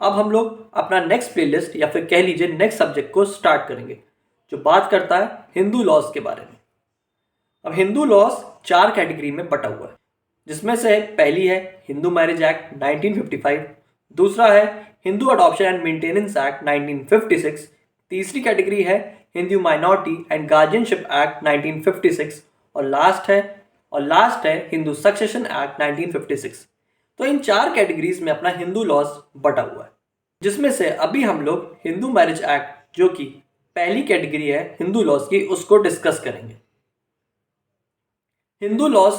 अब हम लोग अपना नेक्स्ट प्लेलिस्ट या फिर कह लीजिए नेक्स्ट सब्जेक्ट को स्टार्ट करेंगे, जो बात करता है हिंदू लॉज के बारे में। अब हिंदू लॉज 4 कैटेगरी में बटा हुआ है, जिसमें से पहली है हिंदू मैरिज एक्ट 1955, दूसरा है Hindu adoption and maintenance act 1956, तीसरी कैटेगरी है Hindu minority and guardianship act 1956 और लास्ट है हिंदू सक्सेशन एक्ट 1956। तो इन 4 कैटेगरीज में अपना हिंदू लॉज बटा हुआ है, जिसमें से अभी हम लोग हिंदू मैरिज एक्ट, जो कि पहली कैटेगरी है हिंदू लॉज की, उसको डिस्कस करेंगे। हिंदू लॉज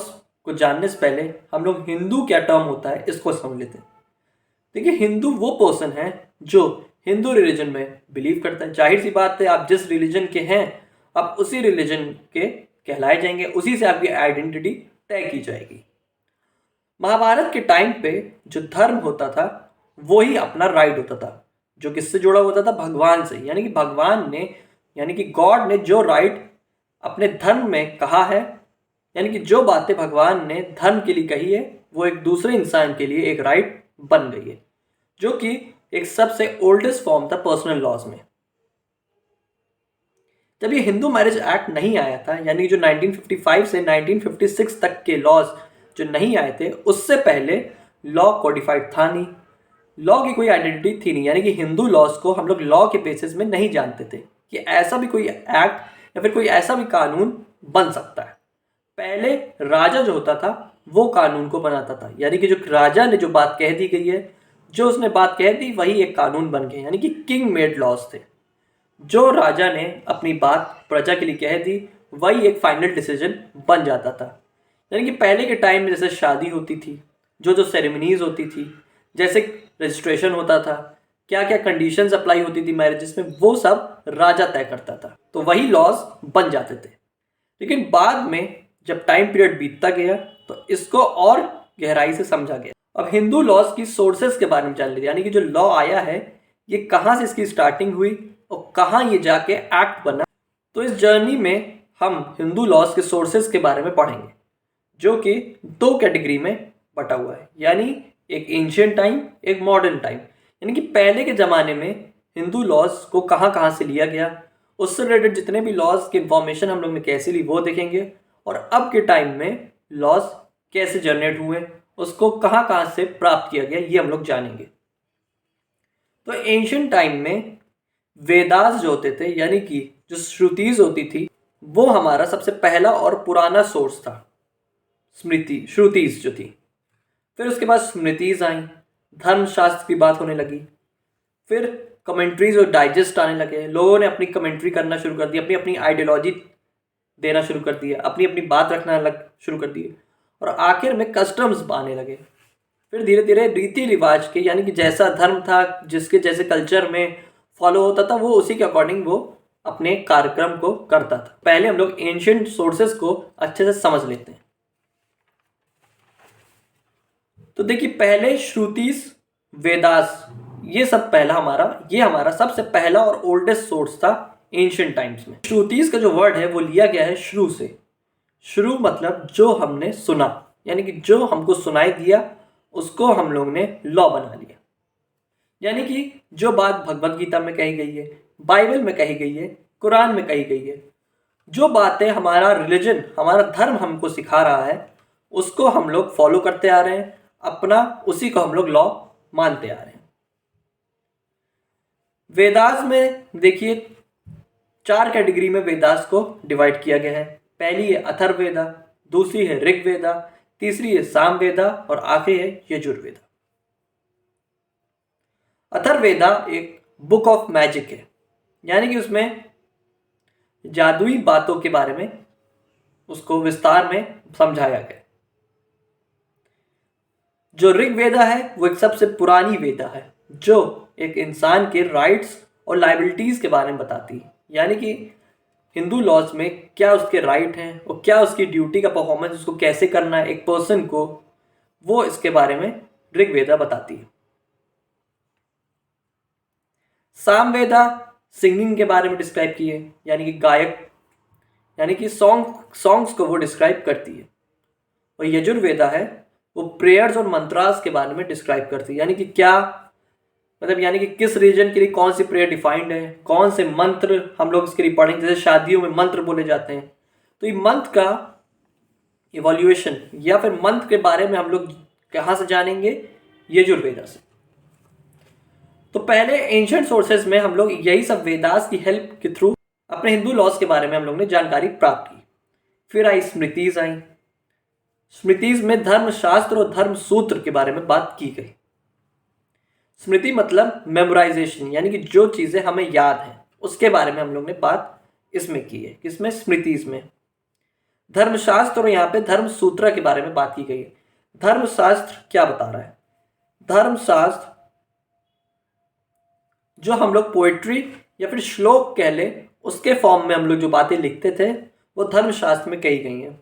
को जानने से पहले हम लोग हिंदू क्या टर्म होता है इसको समझ लेते हैं। देखिए, हिंदू वो पर्सन है जो हिंदू रिलीजन में बिलीव करता है। जाहिर सी बात है, आप जिस रिलीजन के हैं आप उसी रिलीजन के कहलाए जाएंगे, उसी से आपकी आइडेंटिटी तय की जाएगी। महाभारत के टाइम पे जो धर्म होता था वो ही अपना राइट होता था, जो किससे जुड़ा होता था, भगवान से। यानी कि भगवान ने, यानी कि गॉड ने जो राइट अपने धर्म में कहा है, यानी कि जो बातें भगवान ने धर्म के लिए कही है, वो एक दूसरे इंसान के लिए एक राइट बन गई है, जो कि एक सबसे ओल्डेस्ट फॉर्म था पर्सनल लॉज में। जब ये हिंदू मैरिज एक्ट नहीं आया था, यानी जो 1955 से 1956 तक के लॉज जो नहीं आए थे, उससे पहले लॉ कोडिफाइड था नहीं, लॉ की कोई आइडेंटिटी थी नहीं। यानी कि हिंदू लॉज को हम लोग लॉ के बेसिस में नहीं जानते थे कि ऐसा भी कोई एक्ट या फिर कोई ऐसा भी कानून बन सकता है। पहले राजा जो होता था वो कानून को बनाता था, यानी कि जो राजा ने जो बात कह दी गई है, जो उसने बात कह दी वही एक कानून बन गए, यानी कि किंग मेड लॉज थे। जो राजा ने अपनी बात प्रजा के लिए कह दी वही एक फाइनल डिसीजन बन जाता था। यानी कि पहले के टाइम में जैसे शादी होती थी, जो सेरेमनीज होती थी, जैसे रजिस्ट्रेशन होता था, क्या क्या कंडीशंस अप्लाई होती थी मैरिजेस में, वो सब राजा तय करता था, तो वही लॉज बन जाते थे। लेकिन बाद में जब टाइम पीरियड बीतता गया तो इसको और गहराई से समझा गया। अब हिंदू लॉज की सोर्सेस के बारे में जान लीजिए, यानी कि जो लॉ आया है ये कहाँ से इसकी स्टार्टिंग हुई और कहाँ ये जाके एक्ट बना। तो इस जर्नी में हम हिंदू लॉज के सोर्सेस के बारे में पढ़ेंगे, जो कि 2 कैटेगरी में बटा हुआ है, यानी एक एंशिएंट टाइम, एक मॉडर्न टाइम। यानी कि पहले के ज़माने में हिंदू लॉज को कहाँ से लिया गया, उससे रिलेटेड जितने भी लॉज की इंफॉर्मेशन हम लोग ने कैसे ली वो देखेंगे, और अब के टाइम में लॉज कैसे जनरेट हुए, उसको कहाँ से प्राप्त किया गया, ये हम लोग जानेंगे। तो एंशिएंट टाइम में वेदास जो होते थे, यानी कि जो श्रुतिज होती थी, वो हमारा सबसे पहला और पुराना सोर्स था। श्रुतिज जो थी, फिर उसके बाद स्मृतिज आई, धर्मशास्त्र की बात होने लगी, फिर कमेंट्रीज और डाइजेस्ट आने लगे, लोगों ने अपनी कमेंट्री करना शुरू कर दी, अपनी अपनी आइडियोलॉजी देना शुरू कर दिया, अपनी अपनी बात रखना शुरू कर दिए, और आखिर में कस्टम्स आने लगे। फिर धीरे धीरे रीति रिवाज के, यानी कि जैसा धर्म था, जिसके जैसे कल्चर में फॉलो होता था, वो उसी के अकॉर्डिंग वो अपने कार्यक्रम को करता था। पहले हम लोग एंशिएंट सोर्सेस को अच्छे से समझ लेते हैं। तो देखिए, पहले श्रुतिस, वेदास, ये हमारा सबसे पहला और ओल्डेस्ट सोर्स था एंशिएंट टाइम्स में। श्रुतिस का जो वर्ड है वो लिया गया है श्रु से। श्रु मतलब जो हमने सुना, यानी कि जो हमको सुनाई दिया उसको हम लोग ने लॉ बना लिया। यानी कि जो बात भगवत गीता में कही गई है, बाइबल में कही गई है, कुरान में कही गई है, जो बातें हमारा रिलीजन, हमारा धर्म हमको सिखा रहा है, उसको हम लोग फॉलो करते आ रहे हैं, अपना उसी को हम लोग लॉ मानते आ रहे हैं। वेदास में देखिए 4 कैटेगरी में वेदास को डिवाइड किया गया है। पहली है अथर्ववेदा, दूसरी है ऋग्वेदा, तीसरी है सामवेदा और आखिरी है यजुर्वेदा। अथर्ववेदा एक बुक ऑफ मैजिक है, यानी कि उसमें जादुई बातों के बारे में उसको विस्तार में समझाया गया। जो ऋग्वेदा है वो एक सबसे पुरानी वेदा है, जो एक इंसान के राइट्स और लायबिलिटीज के बारे में बताती है, यानी कि हिंदू लॉज में क्या उसके राइट हैं और क्या उसकी ड्यूटी का परफॉर्मेंस उसको कैसे करना है एक पर्सन को, वो इसके बारे में ऋग्वेदा बताती है। सामवेदा सिंगिंग के बारे में डिस्क्राइब की है, यानी कि गायक, यानी कि सॉन्ग्स को वो डिस्क्राइब करती है। और यजुर्वेदा है वो प्रेयर्स और मंत्रास के बारे में डिस्क्राइब करती है, यानी कि क्या मतलब यानी कि किस रीजन के लिए कौन सी प्रेयर डिफाइंड है, कौन से मंत्र हम लोग इसके लिए पढ़ेंगे, जैसे शादियों में मंत्र बोले जाते हैं। तो ये मंत्र का इवोल्यूशन या फिर मंत्र के बारे में हम लोग कहाँ से जानेंगे, यजुर्वेदा से। तो पहले एंशिएंट सोर्सेज में हम लोग यही सब वेदास की हेल्प के थ्रू अपने हिंदू लॉज के बारे में हम लोग ने जानकारी प्राप्त की। फिर आई स्मृतिज आई। स्मृतिज में धर्मशास्त्र और धर्म सूत्र के बारे में बात की गई। स्मृति मतलब मेमोराइजेशन, यानी कि जो चीजें हमें याद हैं उसके बारे में हम लोग ने बात इसमें की है, किसमें, स्मृतिज में। धर्मशास्त्र और यहाँ पे धर्म सूत्र के बारे में बात की गई है। धर्मशास्त्र क्या बता रहा है? धर्मशास्त्र जो हम लोग पोएट्री या फिर श्लोक कह ले उसके फॉर्म में हम लोग जो बातें लिखते थे वो धर्मशास्त्र में कही गई हैं।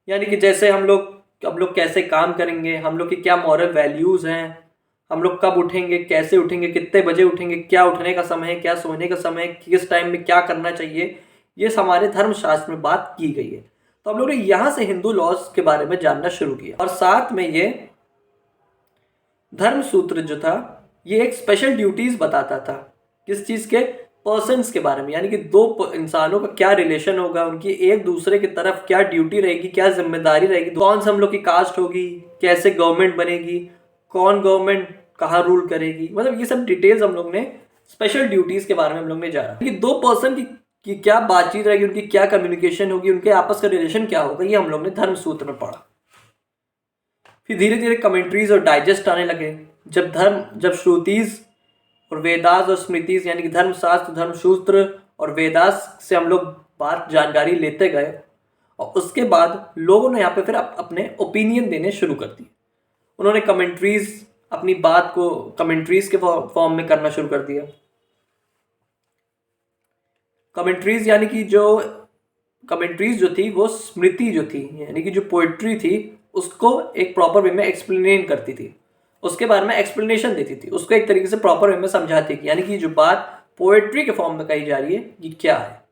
यानी कि जैसे हम लोग कैसे काम करेंगे, हम लोग की क्या मॉरल वैल्यूज हैं, हम लोग कब उठेंगे, कैसे उठेंगे, कितने बजे उठेंगे, क्या उठने का समय है, क्या सोने का समय है, किस टाइम में क्या करना चाहिए, ये हमारे धर्मशास्त्र में बात की गई है। तो हम लोगों ने यहाँ से हिंदू लॉज के बारे में जानना शुरू किया। और साथ में ये धर्म सूत्र जो था ये एक स्पेशल ड्यूटीज बताता था। किस चीज के? पर्सन्स के बारे में, यानी कि दो इंसानों का क्या रिलेशन होगा, उनकी एक दूसरे की तरफ क्या ड्यूटी रहेगी, क्या जिम्मेदारी रहेगी, कौन सा हम लोग की कास्ट होगी, कैसे गवर्नमेंट बनेगी, कौन गवर्नमेंट कहाँ रूल करेगी, मतलब ये सब डिटेल्स हम लोग ने स्पेशल ड्यूटीज के बारे में हम लोग ने जाना कि दो पर्सन की क्या बातचीत रहेगी, उनकी क्या कम्युनिकेशन होगी, उनके आपस का रिलेशन क्या होगा, ये हम लोग ने धर्म सूत्र में पढ़ा। फिर धीरे धीरे कमेंट्रीज और डाइजेस्ट आने लगे। जब श्रुतिज और वेदास और स्मृतिज यानी कि धर्मशास्त्र, धर्मसूत्र और वेदास से हम लोग बात जानकारी लेते गए और उसके बाद लोगों ने यहाँ पे फिर अपने ओपिनियन देने शुरू कर दिए। उन्होंने कमेंट्रीज अपनी बात को कमेंट्रीज के फॉर्म में करना शुरू कर दिया। कमेंट्रीज यानी कि जो कमेंट्रीज जो थी वो स्मृति जो थी यानी कि जो पोएट्री थी उसको एक प्रॉपर वे में एक्सप्लेन करती थी, उसके बारे में एक्सप्लेनेशन देती थी, उसको एक तरीके से प्रॉपर वे में समझाती थी। यानी कि जो बात पोएट्री के फॉर्म में कही जा रही है ये क्या है।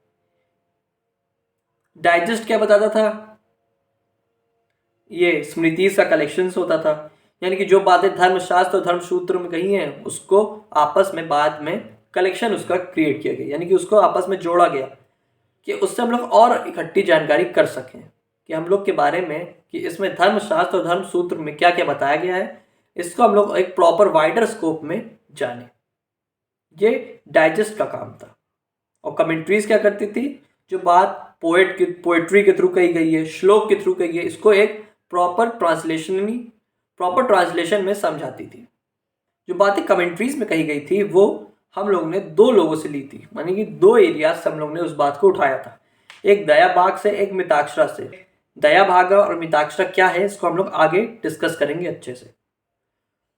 डाइजेस्ट क्या बताता था? ये स्मृतिज का कलेक्शंस होता था, यानी कि जो बातें धर्मशास्त्र और धर्मसूत्र में कही हैं उसको आपस में बाद में कलेक्शन उसका क्रिएट किया गया, यानी कि उसको आपस में जोड़ा गया कि उससे हम लोग और इकट्ठी जानकारी कर सकें कि हम लोग के बारे में कि इसमें धर्मशास्त्र और धर्मसूत्र में क्या क्या बताया गया है, इसको हम लोग एक प्रॉपर वाइडर स्कोप में जाने। ये डाइजेस्ट का काम था। और कमेंट्रीज क्या करती थी? जो बात पोएट्री के थ्रू कही गई है, श्लोक के थ्रू कही है, इसको एक प्रॉपर ट्रांसलेशन में समझाती थी। जो बातें कमेंट्रीज में कही गई थी वो हम लोगों ने दो लोगों से ली थी, यानी कि दो एरियाज से हम लोगों ने उस बात को उठाया था, एक दया भाग से, एक मिताक्षरा से। दया भाग और मिताक्षरा क्या है इसको हम लोग आगे डिस्कस करेंगे अच्छे से।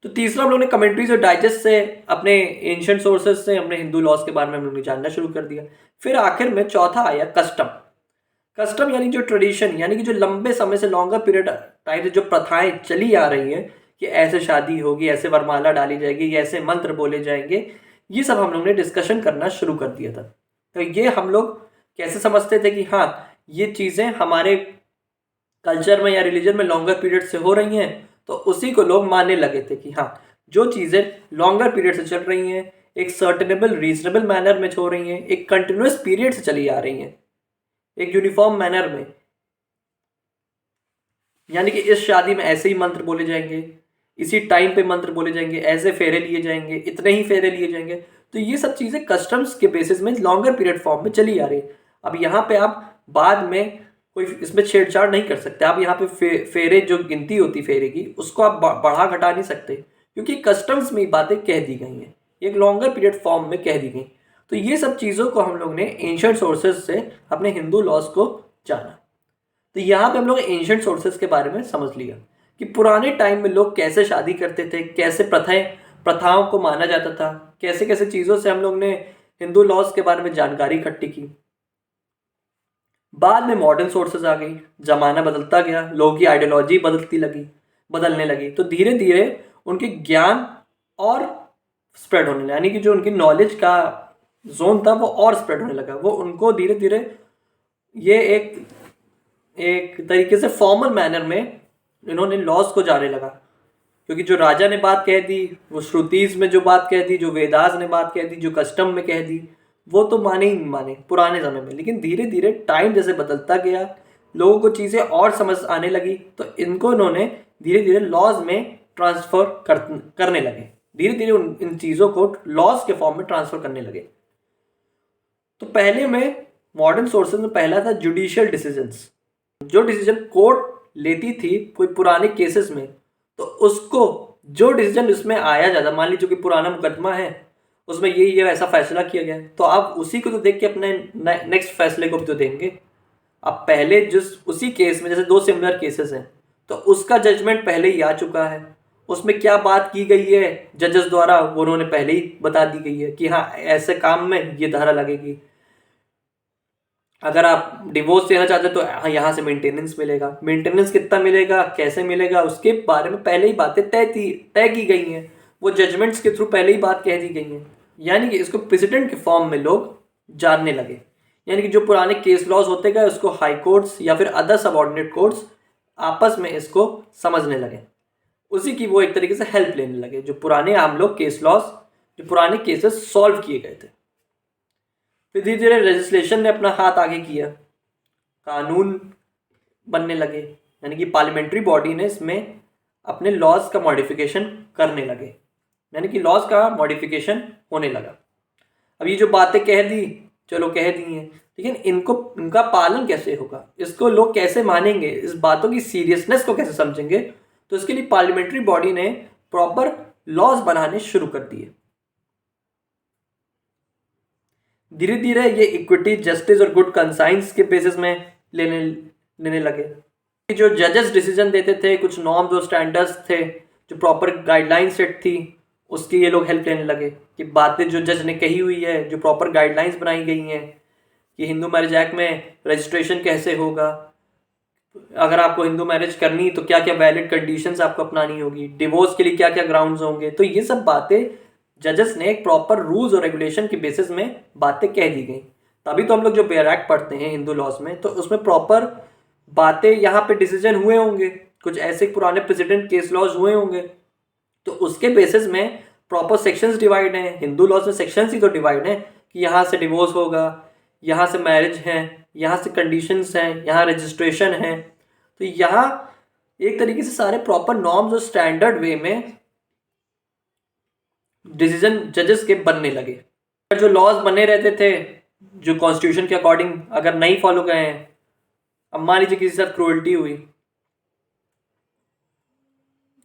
तो तीसरा हम लोग ने कमेंट्रीज और डाइजेस्ट से, अपने एंशिएंट सोर्सेज से, अपने हिंदू लॉज के बारे में हम लोग ने जानना शुरू कर दिया। फिर आखिर में चौथा आया कस्टम। कस्टम यानी जो ट्रेडिशन, यानी कि जो लंबे समय से, लॉन्गर पीरियड टाइम से जो प्रथाएं चली आ रही हैं कि ऐसे शादी होगी, ऐसे वरमाला डाली जाएगी, ऐसे मंत्र बोले जाएंगे, ये सब हम लोग ने डिस्कशन करना शुरू कर दिया था। तो ये हम लोग कैसे समझते थे कि हाँ ये चीज़ें हमारे कल्चर में या रिलीजन में लॉन्गर पीरियड से हो रही हैं, तो उसी को लोग मानने लगे थे कि हाँ जो चीज़ें लॉन्गर पीरियड से चल रही हैं, एक सर्टेनेबल रीजनेबल मैनर में हो रही हैं, एक कंटिन्यूस पीरियड से चली आ रही हैं, एक यूनिफॉर्म मैनर में, यानी कि इस शादी में ऐसे ही मंत्र बोले जाएंगे, इसी टाइम पे मंत्र बोले जाएंगे, ऐसे फेरे लिए जाएंगे, इतने ही फेरे लिए जाएंगे। तो ये सब चीज़ें कस्टम्स के बेसिस में लॉन्गर पीरियड फॉर्म में चली आ रही है। अब यहाँ पे आप बाद में कोई इसमें छेड़छाड़ नहीं कर सकते। आप यहाँ पे फेरे जो गिनती होती फेरे की उसको आप बढ़ा घटा नहीं सकते, क्योंकि कस्टम्स में बातें कह दी गई हैं, एक लॉन्गर पीरियड फॉर्म में कह दी गई। तो ये सब चीज़ों को हम लोग ने एंशिएंट सोर्सेज से अपने हिंदू लॉज को जाना। तो यहाँ पे हम लोग एंशिएंट सोर्सेज के बारे में समझ लिया कि पुराने टाइम में लोग कैसे शादी करते थे, कैसे प्रथाओं को माना जाता था, कैसे कैसे चीज़ों से हम लोग ने हिंदू लॉज के बारे में जानकारी इकट्ठी की। बाद में मॉडर्न सोर्सेज आ गई, जमाना बदलता गया, लोगों की आइडियोलॉजी बदलने लगी, तो धीरे धीरे उनके ज्ञान और स्प्रेड होने लगा, यानी कि जो उनकी नॉलेज का जोन था वो और स्प्रेड होने लगा। वो उनको धीरे धीरे ये एक तरीके से फॉर्मल मैनर में इन्होंने लॉज को जाने लगा क्योंकि जो राजा ने बात कह दी, वो श्रुतिज में जो बात कह दी, जो वेदास ने बात कह दी, जो कस्टम में कह दी, वो तो माने ही नहीं माने पुराने समय में। लेकिन धीरे धीरे टाइम जैसे बदलता गया, लोगों को चीज़ें और समझ आने लगी, तो इनको इन्होंने धीरे धीरे लॉज में ट्रांसफर करने लगे। धीरे धीरे इन चीज़ों को लॉज के फॉर्म में ट्रांसफर करने लगे। तो पहले में मॉडर्न सोर्सेज में पहला था जुडिशियल डिसीजंस। जो डिसीजन कोर्ट लेती थी कोई पुराने केसेस में, तो उसको जो डिसीजन उसमें आया जाता, मान लीजिए कि पुराना मुकदमा है, उसमें ये ऐसा फैसला किया गया है, तो आप उसी को तो देख के अपने नेक्स्ट फैसले को भी तो देंगे। अब पहले जिस उसी केस में जैसे दो सिमिलर केसेस हैं, तो उसका जजमेंट पहले ही आ चुका है, उसमें क्या बात की गई है जजेस द्वारा वो उन्होंने पहले ही बता दी गई है कि हाँ ऐसे काम में ये धारा लगेगी। अगर आप डिवोर्स देना चाहते तो यहाँ से मेंटेनेंस मिलेगा, मेंटेनेंस कितना मिलेगा, कैसे मिलेगा, उसके बारे में पहले ही बातें तय की गई हैं, वो जजमेंट्स के थ्रू पहले ही बात कह दी गई हैं। यानी कि इसको प्रेसिडेंट के फॉर्म में लोग जानने लगे। यानी कि जो पुराने केस लॉज होते गए उसको हाई कोर्ट्स या फिर अदर सबऑर्डिनेट कोर्ट्स आपस में इसको समझने लगे, उसी की वो एक तरीके से हेल्प लेने लगे। जो पुराने आम लोग केस लॉज, जो पुराने केसेस सॉल्व किए गए थे, फिर धीरे धीरे लेजिस्लेशन ने अपना हाथ आगे किया, कानून बनने लगे, यानी कि पार्लियामेंट्री बॉडी ने इसमें अपने लॉज का मॉडिफिकेशन करने लगे, यानी कि लॉज का मॉडिफिकेशन होने लगा। अब ये जो बातें कह दी, चलो कह दी हैं, लेकिन इनका पालन कैसे होगा, इसको लोग कैसे मानेंगे, इस बातों की सीरियसनेस को कैसे समझेंगे, तो इसके लिए पार्लियामेंट्री बॉडी ने प्रॉपर लॉज बनाने शुरू कर दिए। धीरे धीरे ये इक्विटी, जस्टिस और गुड कंसाइंस के बेसिस में लेने लगे। जो जजेस डिसीजन देते थे, कुछ नॉर्म्स और स्टैंडर्ड्स थे, जो प्रॉपर गाइडलाइन सेट थी, उसकी ये लोग हेल्प लेने लगे कि बातें जो जज ने कही हुई है, जो प्रॉपर गाइडलाइंस बनाई गई हैं कि हिंदू मैरिज एक्ट में रजिस्ट्रेशन कैसे होगा, अगर आपको हिंदू मैरिज करनी तो क्या क्या वैलिड कंडीशंस आपको अपनानी होगी, डिवोर्स के लिए क्या क्या ग्राउंड्स होंगे, तो ये सब बातें जजेस ने एक प्रॉपर रूल्स और रेगुलेशन के बेसिस में बातें कह दी गई। तभी तो हम लोग जो बेयर एक्ट पढ़ते हैं हिंदू लॉज में, तो उसमें प्रॉपर बातें यहाँ पे डिसीजन हुए होंगे, कुछ ऐसे पुराने प्रेसिडेंट केस लॉज हुए होंगे, तो उसके बेसिस में प्रॉपर सेक्शंस डिवाइड हैं। हिंदू लॉज में सेक्शंस ही तो डिवाइड हैं कि यहाँ से डिवोर्स होगा, यहाँ से मैरिज है, यहाँ से कंडीशंस हैं, यहाँ रजिस्ट्रेशन है। तो यहाँ एक तरीके से सारे प्रॉपर नॉर्म्स और स्टैंडर्ड वे में डिसीजन जजेस के बनने लगे। जो लॉज बने रहते थे जो कॉन्स्टिट्यूशन के अकॉर्डिंग अगर नहीं फॉलो गए हैं, अब मान लीजिए किसी के साथ क्रूअल्टी हुई,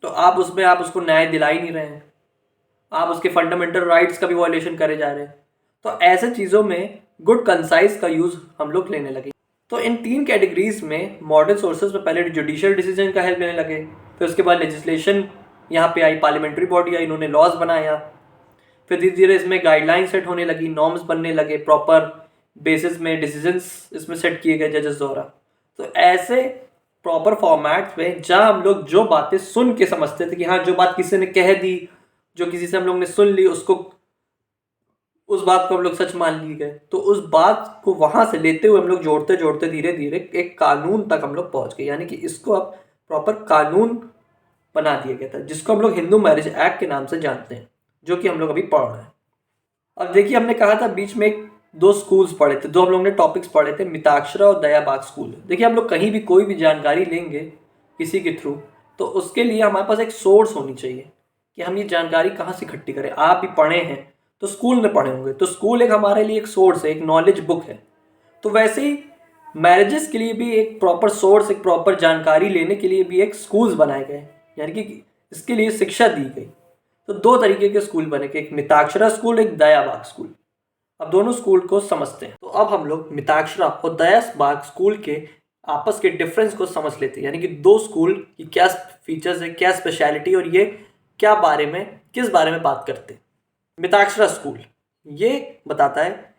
तो आप उसको न्याय दिला ही नहीं रहे हैं, आप उसके फंडामेंटल राइट्स का भी वॉयलेशन करे जा रहे हैं। तो ऐसे चीज़ों में गुड कंसाइज का यूज़ हम लोग लेने लगे। तो इन तीन कैटेगरीज में मॉडर्न सोर्सेज में पहले जुडिशियल डिसीजन का हेल्प लेने लगे, फिर उसके बाद लेजिस्लेशन यहाँ पे आई, पार्लियामेंट्री बॉडी आई, इन्होंने लॉज बनाया, फिर धीरे धीरे इसमें गाइडलाइन सेट होने लगी, नॉर्म्स बनने लगे, प्रॉपर बेसिस में डिसीजंस इसमें सेट किए गए जजेस द्वारा। तो ऐसे प्रॉपर फॉर्मेट्स में जहाँ हम लोग जो बातें सुन के समझते थे कि हाँ जो बात किसी ने कह दी, जो किसी से हम लोग ने सुन ली, उसको उस बात को हम लोग सच मान लिए गए, तो उस बात को वहाँ से लेते हुए हम लोग जोड़ते जोड़ते धीरे धीरे एक कानून तक हम लोग पहुँच गए। यानी कि इसको अब प्रॉपर कानून बना दिया गया था, जिसको हम लोग हिंदू मैरिज एक्ट के नाम से जानते हैं, जो कि हम लोग अभी पढ़ रहे हैं। अब देखिए, हमने कहा था बीच में दो स्कूल्स पढ़े थे, दो हम लोग ने टॉपिक्स पढ़े थे, मिताक्षरा और दयाबाग स्कूल। देखिए, हम लोग कहीं भी कोई भी जानकारी लेंगे किसी के थ्रू, तो उसके लिए हमारे पास एक सोर्स होनी चाहिए कि हम ये जानकारी कहाँ से इकट्ठी करें। आप भी पढ़े हैं तो स्कूल में पढ़े होंगे, तो स्कूल एक हमारे लिए एक सोर्स है, एक नॉलेज बुक है। तो वैसे ही मैरिजेस के लिए भी एक प्रॉपर सोर्स, एक प्रॉपर जानकारी लेने के लिए भी एक स्कूल्स बनाए गए, यानी कि इसके लिए शिक्षा दी गई। तो दो तरीके के स्कूल बने, एक मिताक्षरा स्कूल, एक दयाबाग स्कूल। अब दोनों स्कूल को समझते हैं। तो अब हम लोग मिताक्षरा और दयाबाग स्कूल के आपस के डिफरेंस को समझ लेते हैं, यानी कि दो स्कूल की क्या फीचर्स है, क्या स्पेशलिटी, और ये क्या बारे में, किस बारे में बात करते हैं। मिताक्षरा स्कूल ये बताता है,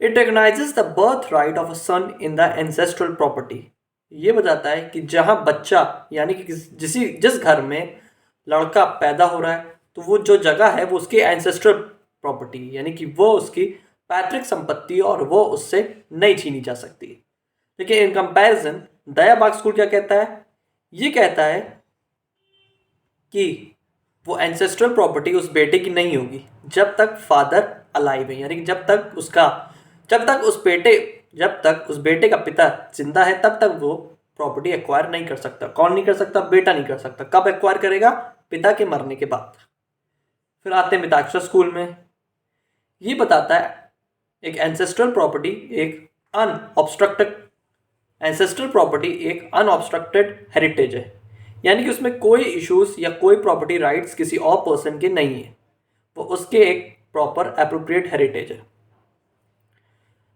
it recognises the birth right of a son in the ancestral property. ये बताता है कि जहाँ बच्चा, यानी कि जिस घर में लड़का पैदा हो रहा है, तो वो जो जगह है वो उसकी एंसेस्ट्रल प्रॉपर्टी, यानी कि वो उसकी पैतृक संपत्ति और वो उससे नहीं छीनी जा सकती। लेकिन इन कंपैरिजन दयाबाग स्कूल क्या कहता है, ये कहता है कि वो एंसेस्ट्रल प्रॉपर्टी उस बेटे की नहीं होगी जब तक फादर अलाइव है, यानी कि जब तक उस बेटे का पिता जिंदा है तब तक वो प्रॉपर्टी एक्वायर नहीं कर सकता। कौन नहीं कर सकता? बेटा नहीं कर सकता। कब एक्वायर करेगा? पिता के मरने के बाद। फिर आते हैं मिताक्षरा स्कूल में। ये बताता है एक एंसेस्ट्रल प्रॉपर्टी एक अनऑब्स्ट्रक्टेड हेरिटेज है, यानी कि उसमें कोई इश्यूज या कोई प्रॉपर्टी राइट्स किसी और पर्सन के नहीं है, वो उसके एक प्रॉपर एप्रोप्रिएट हेरिटेज है।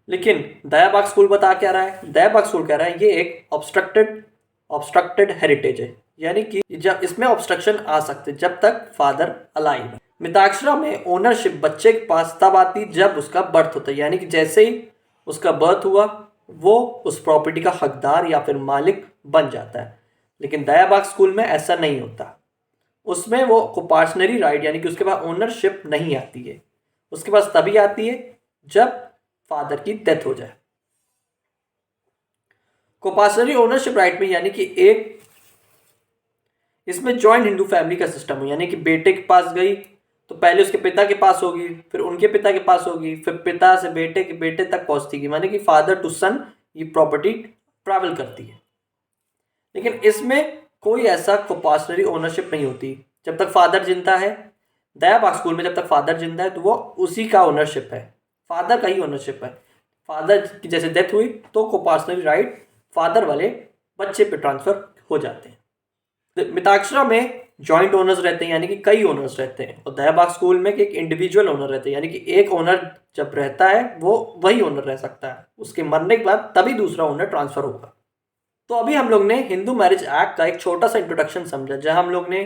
लेकिन दयाबाग स्कूल बता क्या रहा है? दयाबाग स्कूल कह रहा है ये एक ऑब्स्ट्रक्टेड हेरिटेज है, यानी कि जब इसमें ऑब्स्ट्रक्शन आ सकते जब तक फादर अलाइव है। मिताक्षरा में ओनरशिप बच्चे के पास तब आती जब उसका बर्थ होता है, यानी कि जैसे ही उसका बर्थ हुआ वो उस प्रॉपर्टी का हकदार या फिर मालिक बन जाता है। लेकिन दयाबाग स्कूल में ऐसा नहीं होता, उसमें वो कोपार्शनरी राइट यानी कि उसके पास ओनरशिप नहीं आती है, उसके पास तभी आती है जब फादर की डेथ हो जाए। कोपार्शनरी ओनरशिप राइट में यानी कि एक इसमें जॉइंट हिंदू फैमिली का सिस्टम हो, यानी कि बेटे के पास गई तो पहले उसके पिता के पास होगी, फिर उनके पिता के पास होगी, फिर पिता से बेटे के बेटे तक पहुंचती है, माने कि फादर टू सन ये प्रॉपर्टी ट्रैवल करती है। लेकिन इसमें कोई ऐसा कोपार्शनरी ओनरशिप नहीं होती जब तक फादर जिंदा है। दयाबाग स्कूल में जब तक फादर जिंदा है तो वो उसी का ओनरशिप है, फादर का ही ओनरशिप है। फादर की जैसे डेथ हुई तो कोपार्शनरी राइट फादर वाले बच्चे पे ट्रांसफर हो जाते हैं। मिताक्षरा में जॉइंट ओनर्स रहते हैं, यानी कि कई ओनर्स रहते हैं, और दयाबाग स्कूल में एक इंडिविजुअल ओनर रहते हैं, यानी कि एक ओनर जब रहता है वो वही ओनर रह सकता है, उसके मरने के बाद तभी दूसरा ओनर ट्रांसफर होगा। तो अभी हम लोग ने हिंदू मैरिज एक्ट का एक छोटा सा इंट्रोडक्शन समझा, जहां हम लोग ने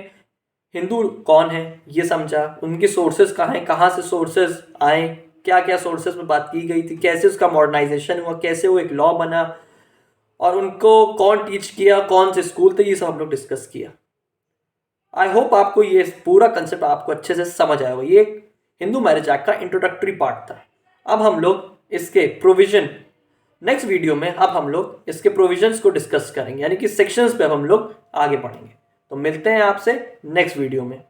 हिंदू कौन है ये समझा, उनकी सोर्सेज कहाँ हैं, कहाँ से सोर्सेज आए, क्या क्या सोर्सेज में बात की गई थी, कैसे उसका मॉडर्नाइजेशन हुआ, कैसे वो एक लॉ बना, और उनको कौन टीच किया, कौन से स्कूल थे, ये सब हम लोग डिस्कस किया। आई होप आपको ये पूरा कंसेप्ट आपको अच्छे से समझ आया होगा। ये हिंदू मैरिज एक्ट का इंट्रोडक्टरी पार्ट था। अब हम लोग इसके प्रोविजन नेक्स्ट वीडियो में अब हम लोग इसके प्रोविजंस को डिस्कस करेंगे, यानी कि सेक्शंस पे अब हम लोग आगे बढ़ेंगे। तो मिलते हैं आपसे नेक्स्ट वीडियो में।